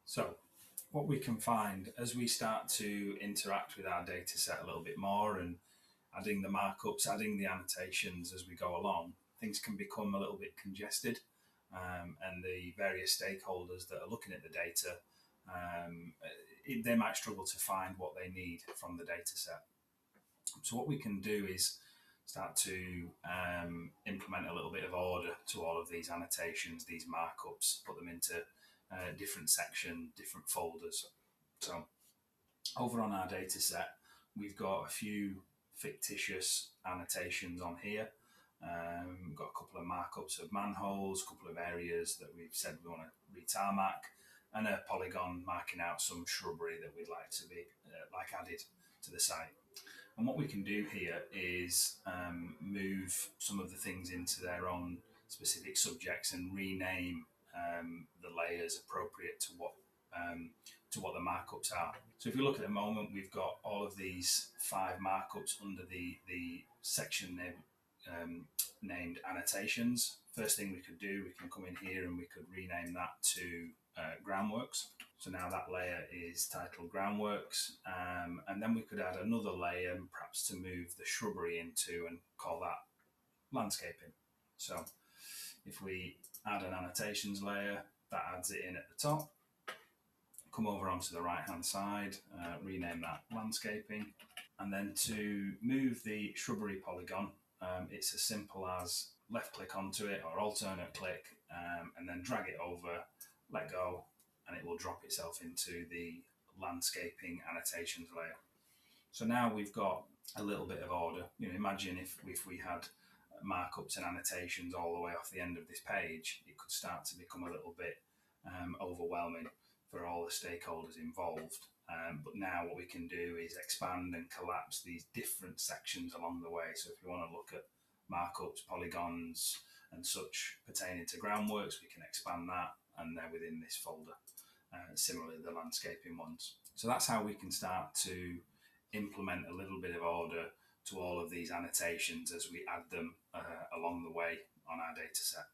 So what we can find as we start to interact with our data set a little bit more and adding the markups, adding the annotations as we go along, things can become a little bit congested, and the various stakeholders that are looking at the data, they might struggle to find what they need from the data set. So what we can do is start to implement a little bit of order to all of these annotations, these markups, put them into different sections, different folders. So over on our data set, we've got a few fictitious annotations on here. We've got a couple of markups of manholes, a couple of areas that we've said we want to retarmac, and a polygon marking out some shrubbery that we'd like to be added to the site. And what we can do here is move some of the things into their own specific subjects and rename the layers appropriate to what the markups are. So if you look at the moment, we've got all of these 5 markups under the section named Annotations. First thing we could do, we can come in here and we could rename that to Groundworks. So now that layer is titled Groundworks, and then we could add another layer perhaps to move the shrubbery into and call that Landscaping. So if we add an Annotations layer, that adds it in at the top. Come over onto the right hand side, rename that Landscaping, and then to move the shrubbery polygon, it's as simple as left click onto it or alternate click, and then drag it over, let go, and it will drop itself into the Landscaping Annotations layer. So now we've got a little bit of order. Imagine if we had markups and annotations all the way off the end of this page, it could start to become a little bit overwhelming for all the stakeholders involved. But now what we can do is expand and collapse these different sections along the way. So if you want to look at markups, polygons and such pertaining to Groundworks, we can expand that and they're within this folder. Similarly, the landscaping ones. So that's how we can start to implement a little bit of order to all of these annotations as we add them along the way on our data set.